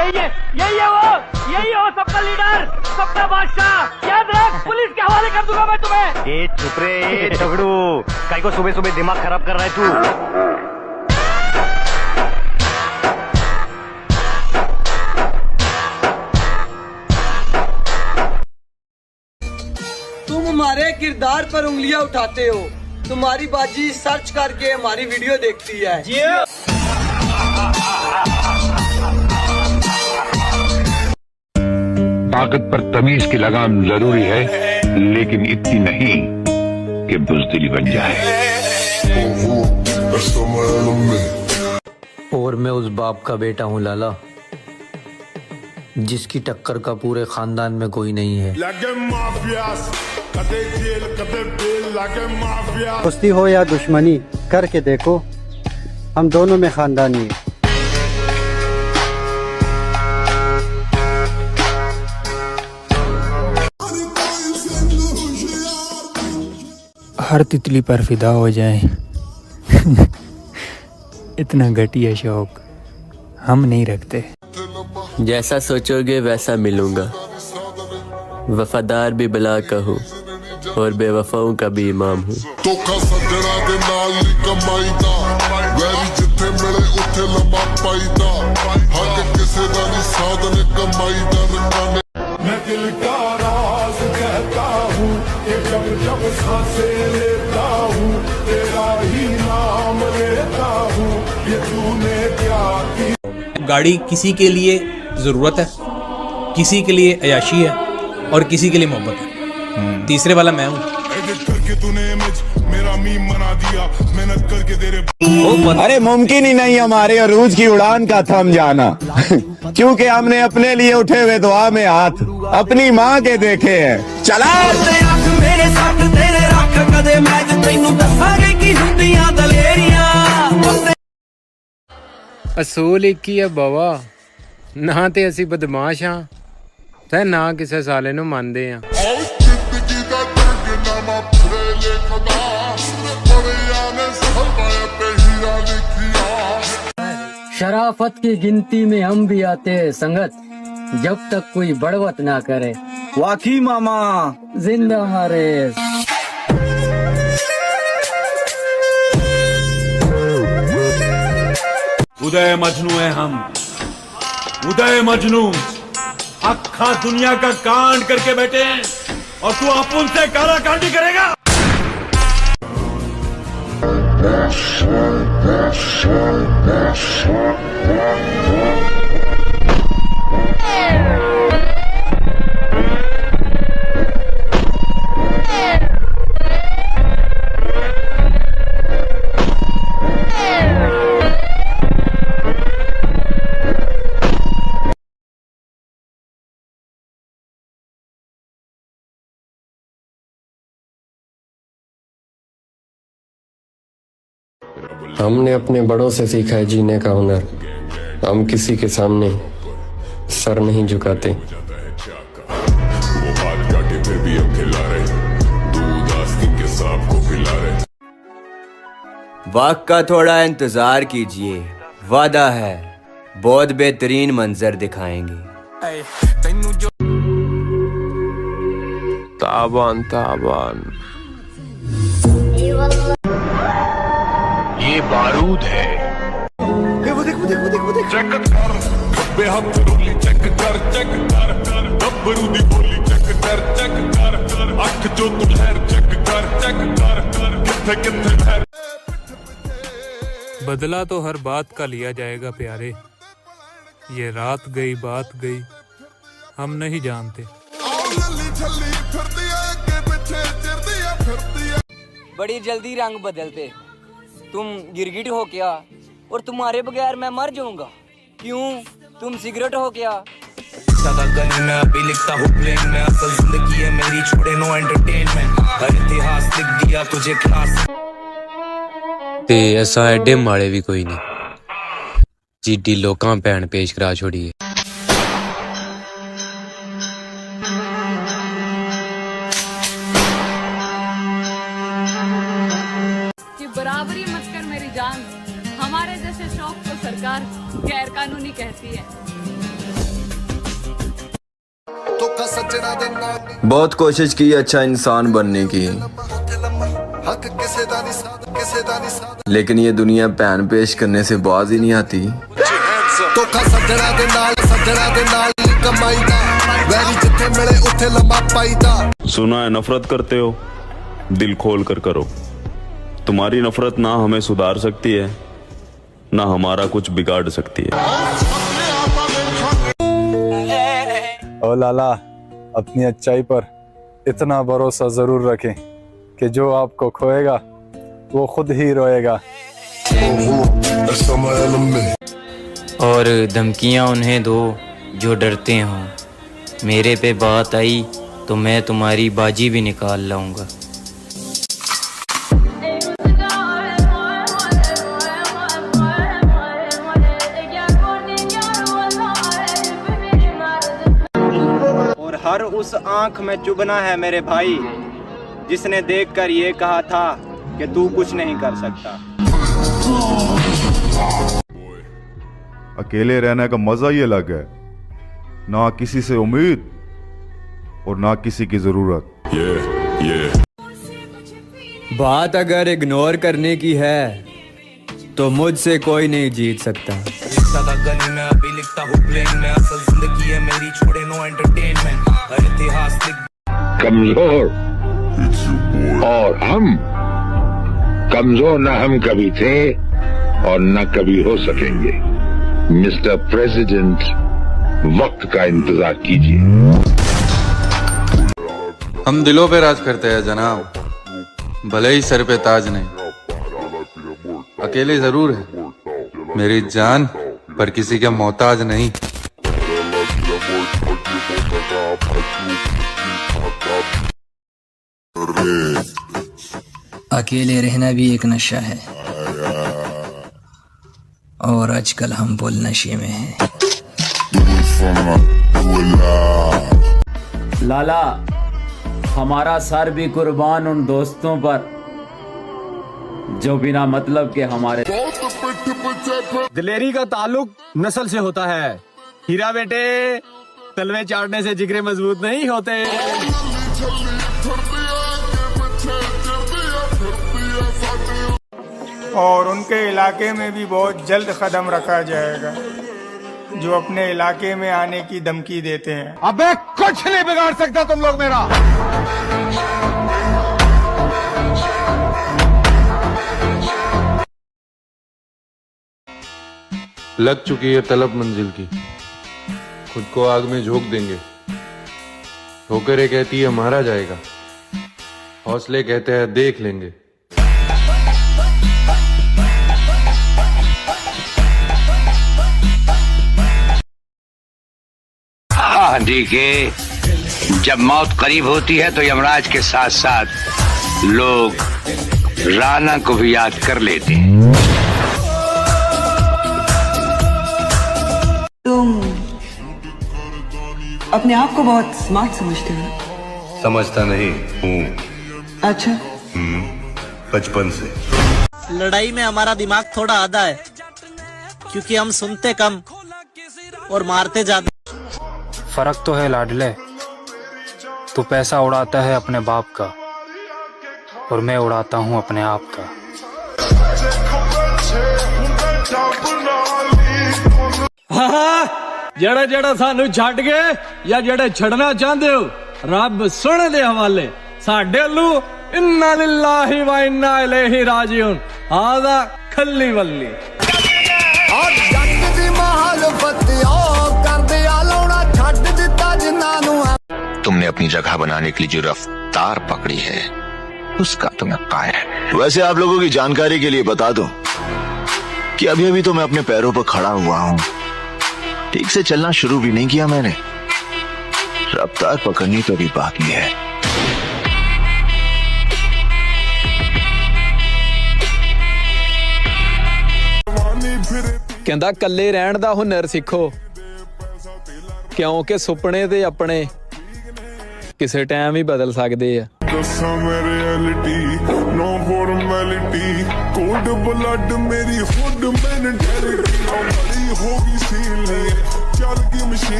यही है वो सबका लीडर, सबका बादशाह। याद रख, पुलिस के हवाले कर दूंगा मैं तुम्हें। ए चुप रे, ए झगड़ू, काई को सुबह सुबह दिमाग खराब कर रहा है तू। तुम हमारे किरदार पर उंगलियां उठाते हो। तुम्हारी बाजी सर्च करके हमारी वीडियो देखती है। जी ताकत पर तमीज की लगाम जरूरी है, लेकिन इतनी नहीं कि बुज़दिल बन जाए। और मैं उस बाप का बेटा हूँ लाला, जिसकी टक्कर का पूरे खानदान में कोई नहीं है। दोस्ती हो या दुश्मनी करके देखो, हम दोनों में खानदानी है। हर तितली पर फिदा हो जाए इतना घटिया शौक हम नहीं रखते। जैसा सोचोगे वैसा मिलूंगा, वफादार भी भला कहूँ और बेवफाओं का भी इमाम हूँ। मैं दिल का राज कहता हूँ कि जब जब सांसें लेता हूँ तेरा ही नाम लेता हूँ, ये तूने क्या किया। गाड़ी किसी के लिए ज़रूरत है, किसी के लिए अयाशी है और किसी के लिए मोहब्बत है। तीसरे वाला मैं हूँ। मेरा मीम बना दिया, मेहनत करके तेरे। अरे मुमकिन ही नहीं हमारे अरूज की उड़ान का थम जाना क्योंकि हमने अपने लिए उठे हुए दुआ में हाथ अपनी माँ के देखे हैं। चला मेरे साथ तेरे रख कदे मैं तैनू दसांगे की हुंदियां दलेरियां। असूल एक ही है बाबा, ना ते असी बदमाश हाँ ते ना किसी साले नू मानदे हाँ। शराफत की गिनती में हम भी आते हैं संगत, जब तक कोई बड़वत ना करे। वाकई मामा जिंदा हमारे। उदय मजनू है हम, उदय मजनू। अखा दुनिया का कांड करके बैठे हैं और तू अपुन से काला कांडी करेगा। हमने अपने बड़ों से सीखा है जीने का हुनर, हम किसी के सामने सर नहीं झुकाते। वक्त का थोड़ा इंतजार कीजिए, वादा है बहुत बेहतरीन मंजर दिखाएंगे। ताबान ताबान ये बारूद है। देखो देखो देखो देखो देखो चेक कर, खब्बे हाथ रोली चेक कर, चेक कर गब्बरू दी बोली चेक कर, चेक कर अख जो तू ठहर चेक कर, चेक कर किथे किथे ठहर। बदला तो हर बात का लिया जाएगा प्यारे, ये रात गई बात गई हम नहीं जानते। बड़ी जल्दी रंग बदलते, तुम गिरगिट हो क्या और तुम्हारे बगैर मैं मर जाऊंगा। क्यों, तुम सिगरेट हो क्या। मैं अभी लिखता हूँ प्लेन में, असल जिंदगी है मेरी, छोड़े नो एंटरटेनमेंट। हर इतिहास लिख दिया तुझे क्लास ते ऐसा एडे माड़े भी कोई नहीं जिड्डी लोकां भैन पेश करा छोड़ी है। बराबरी मत कर मेरी जान, हमारे जैसे शौक को सरकार गैर कानूनी कहती है। बहुत कोशिश की अच्छा इंसान बनने की, लेकिन ये दुनिया पैन पेश करने से बाज ही नहीं आती। सुना है नफरत करते हो, दिल खोल कर करो। तुम्हारी नफरत ना हमें सुधार सकती है, ना हमारा कुछ बिगाड़ सकती है। ओ लाला, अपनी अच्छाई पर इतना भरोसा जरूर रखें कि जो आपको खोएगा वो खुद ही रोएगा। और धमकियां उन्हें दो जो डरते हों। मेरे पे बात आई तो मैं तुम्हारी बाजी भी निकाल लाऊंगा। और हर उस आंख में चुभना है मेरे भाई, जिसने देखकर ये कहा था कि तू कुछ नहीं कर सकता। अकेले रहने का मजा ही अलग है, ना किसी से उम्मीद और ना किसी की जरूरत। बात अगर इग्नोर करने की है तो मुझसे कोई नहीं जीत सकता। गली में अभी लिखता हूँ प्लेन में, असल जिंदगी है मेरी, छोड़े नो एंटरटेनमेंट। इतिहास कमजोर और हम कमजोर न हम कभी थे और न कभी हो सकेंगे। मिस्टर प्रेसिडेंट, वक्त का इंतजार कीजिए। हम दिलों पे राज करते हैं जनाब, भले ही सर पे ताज नहीं। अकेले जरूर है मेरी जान, पर किसी का मोहताज नहीं। अकेले रहना भी एक नशा है, और आजकल हम फुल नशे में हैं। लाला, हमारा सर भी कुर्बान उन दोस्तों पर जो बिना मतलब के हमारे। दिलेरी का ताल्लुक नस्ल से होता है हीरा बेटे, तलवे चाटने से जिगरे मजबूत नहीं होते। और उनके इलाके में भी बहुत जल्द कदम रखा जाएगा जो अपने इलाके में आने की धमकी देते हैं। अबे कुछ नहीं बिगाड़ सकता तुम लोग मेरा। लग चुकी है तलब मंजिल की, खुद को आग में झोंक देंगे। ठोकरें कहती है मारा जाएगा, हौसले कहते हैं देख लेंगे। हाँ के जब मौत करीब होती है तो यमराज के साथ साथ लोग राणा को भी याद कर लेते हैं। तुम अपने आप को बहुत स्मार्ट समझते हो? समझता नहीं हूँ। अच्छा। बचपन से। लड़ाई में हमारा दिमाग थोड़ा आधा है, क्योंकि हम सुनते कम और मारते ज्यादा। फर्क तो है लाडले, तू पैसा उड़ाता है अपने बाप का और मैं उड़ाता हूँ अपने आप का। जड़े जड़े सानू छड़ गए या जड़े छड़ना चाहते हो, रब सुन दे हवाले साडे लू। इन्ना लिल्लाहि व इन्ना इलैहि राजिऊन। आदा खल्ली वल्ली और जट दी महालफत कर दे आलोना छड़ दिता जिन्नानू। तुमने अपनी जगह बनाने के लिए जो रफ्तार पकड़ी है उसका तुम्हें कायर है। वैसे आप लोगों की जानकारी के लिए बता दूं कि अभी अभी तो मैं अपने पैरों पर खड़ा हुआ हूं, ठीक से चलना शुरू भी नहीं किया मैंने, रफ्तार पकड़नी तो भी बाकी है। कहंदा कल्ले रहन दा हुनर सीखो, क्योंकि सुपने ते अपने किसी टाइम ही बदल सकते हैं।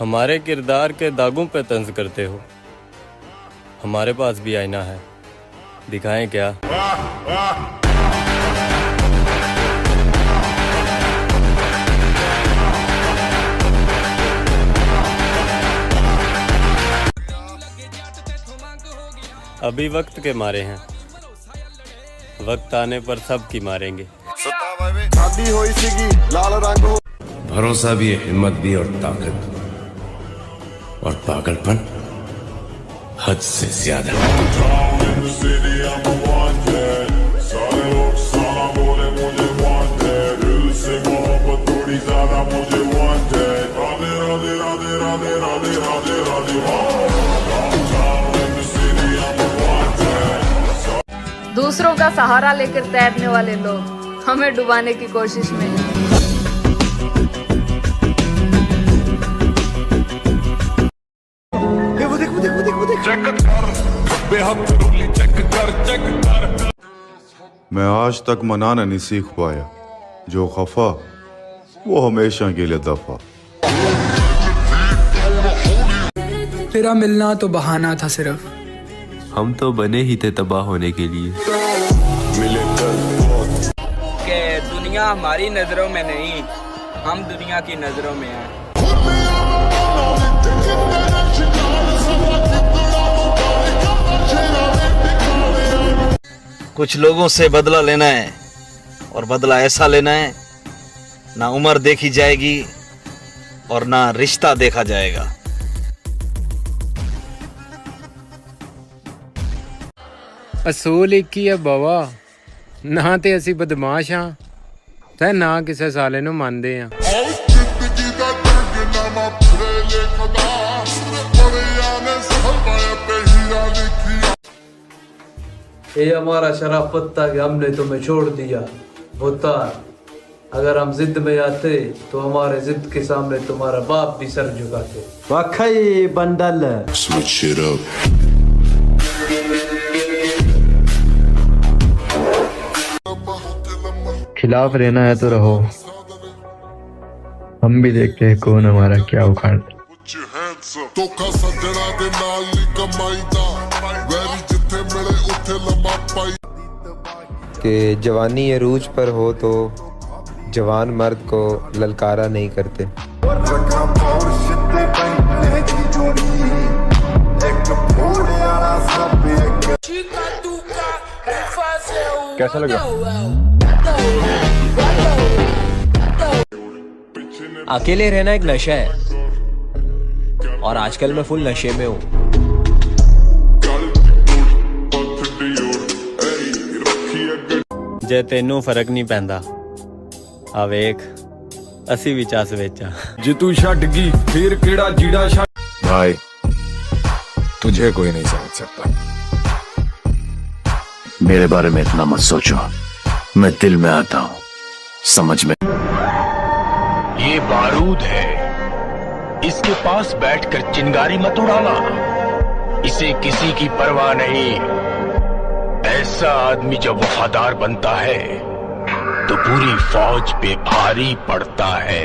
हमारे किरदार के दागों पे तंज करते हो। हमारे पास भी आईना है, दिखाएं क्या? अभी वक्त के मारे हैं, वक्त आने पर सब की मारेंगे। भरोसा भी है, हिम्मत भी और ताकत, और पागलपन हद से ज्यादा। दूसरों का सहारा लेकर तैरने वाले लोग हमें डुबाने की कोशिश में हैं। मैं आज तक मनाना नहीं सीख पाया, जो खफा वो हमेशा के लिए दफा। तेरा मिलना तो बहाना था सिर्फ, हम तो बने ही थे तबाह होने के लिए। कि दुनिया हमारी नजरों में नहीं, हम दुनिया की नजरों में हैं। कुछ लोगों से बदला लेना है, और बदला ऐसा लेना है ना उम्र देखी जाएगी और ना रिश्ता देखा जाएगा। असूल एक ही है बाबा, ना ते असी बदमाश हाँ ते ना किसी साले नूं मनदे हाँ। ये हमारा शराफत था कि हमने तुम्हें छोड़ दिया भुतार। अगर हम जिद में आते तो हमारे जिद के सामने तुम्हारा बाप भी सर झुकाते। वाकई बंडल। खिलाफ रहना है तो रहो, हम भी देखते हैं कौन हमारा क्या उखाड़। कि जवानी अरूज पर हो तो जवान मर्द को ललकारा नहीं करते। कैसा लगा? अकेले रहना एक नशा है, और आजकल मैं फुल नशे में हूँ। जे तेनू फर्क नहीं पैंदा, आ वेख असी भी चस विच आ। जे तू छट गई फिर केड़ा जीड़ा छट। भाई तुझे कोई नहीं समझ सकता। मेरे बारे में इतना मत सोचो, मैं दिल में आता हूँ, समझ में। ये बारूद है, इसके पास बैठकर चिंगारी मत उड़ाना, इसे किसी की परवाह नहीं। ऐसा आदमी जब वफादार बनता है तो पूरी फौज पे भारी पड़ता है।